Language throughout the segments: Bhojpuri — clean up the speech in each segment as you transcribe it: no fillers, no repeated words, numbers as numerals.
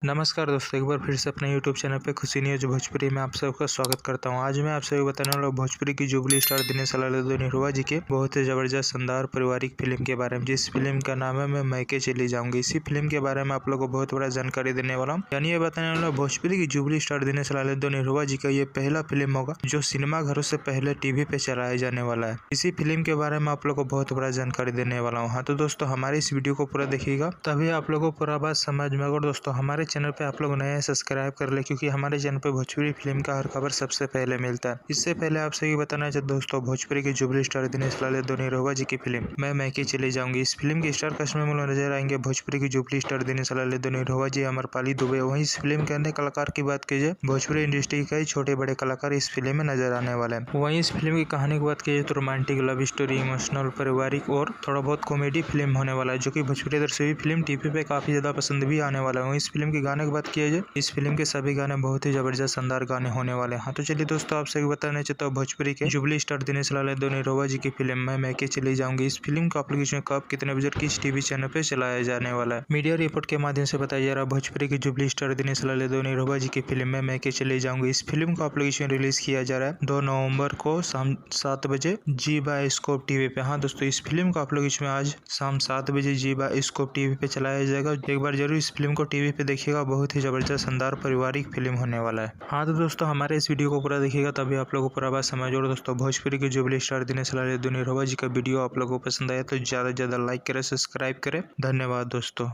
नमस्कार दोस्तों, एक बार फिर से अपने YouTube चैनल पे खुशी न्यूज भोजपुरी में आप सबका स्वागत करता हूं। आज मैं आप सभी बताने वाला हूं भोजपुरी की जुबली स्टार दिनेश लाल निरहुआ जी के बहुत ही जबरदस्त शानदार पारिवारिक फिल्म के बारे में, जिस फिल्म का नाम है मैं मैके चली जाऊंगी। इसी फिल्म के बारे में आप लोगों को बहुत बड़ा जानकारी देने वाला हूँ। यानी ये बताने वाला भोजपुरी की जुबली स्टार दिनेश लाल निरहुआ जी का ये पहला फिल्म होगा जो सिनेमा घरों से पहले टीवी पे चलाया जाने वाला है। इसी फिल्म के बारे में आप लोग को बहुत बड़ा जानकारी देने वाला हूँ। हाँ तो दोस्तों, हमारे इस वीडियो को पूरा देखिएगा, तभी आप लोगों को पूरा बात समझ में। अगर दोस्तों हमारे चैनल पे आप लोग नए हैं, सब्सक्राइब कर ले, क्योंकि हमारे चैनल पे भोजपुरी फिल्म का हर खबर सबसे पहले मिलता है। इससे पहले आप सभी बताना चाहते दोस्तों, भोजपुरी की जुबली स्टार दिनेश लाल निरहुआ जी की फिल्म मैं मैके चली जाऊंगी। इस फिल्म के स्टार कास्ट में नजर आएंगे भोजपुरी की जुबली स्टार दिनेश लाल निरहुआ जी, अमरपाली दुबे। वहीं इस फिल्म के अन्य कलाकार की बात कीजिए, भोजपुरी इंडस्ट्री के छोटे बड़े कलाकार इस फिल्म में नजर आने वाले हैं। वहीं इस फिल्म की कहानी की बात कीजिए तो रोमांटिक, लव स्टोरी, इमोशनल, पारिवारिक और थोड़ा बहुत कॉमेडी फिल्म होने वाला है, जो कि भोजपुरी दर्शक फिल्म टीवी पे काफी ज्यादा पसंद भी आने वाला है। इस फिल्म के गाने की बात किया जाए, इस फिल्म के सभी गाने बहुत ही जबरदस्त शानदार गाने होने वाले हैं। हाँ तो चलिए दोस्तों, आप सभी बताना चाहता हूँ भोजपुरी के जुबली स्टार दिनेश लाल निरहुआ जी की फिल्म मैं मैके चली जाऊंगी। इस फिल्म को एप्लीकेशन कब, कितने बजे, किस टीवी चैनल पे चलाया जाने वाला है। मीडिया रिपोर्ट के माध्यम से बताया जा रहा है भोजपुरी की जुबली स्टार दिनेश लाल निरहुआ जी की फिल्म में मैके चली जाऊंगी। इस फिल्म को एप्लीकेशन रिलीज किया जा रहा है 2 नवंबर को शाम 7 बजे जी बायोस्कोप टीवी पे। हाँ दोस्तों, इस फिल्म को एप्लीकेशन आज शाम 7 बजे जी बायोस्कोप टीवी पे चलाया जाएगा। एक बार जरूर इस फिल्म को टीवी पे देखिएगा, बहुत ही जबरदस्त शानदार पारिवारिक फिल्म होने वाला है। हाँ तो दोस्तों, हमारे इस वीडियो को पूरा देखिएगा, तभी आप लोगों को पूरा बात समझ। और दोस्तों, भोजपुरी की जुबली स्टार दिनेश लाल निरहुआ जी का वीडियो आप लोगों को पसंद आया तो ज्यादा से ज्यादा लाइक करें, सब्सक्राइब करें। धन्यवाद दोस्तों।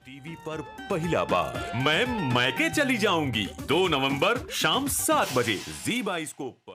टीवी पर पहला बार मैं मैके चली जाऊंगी 2 नवंबर शाम 7 बजे जी बायोस्कोप पर।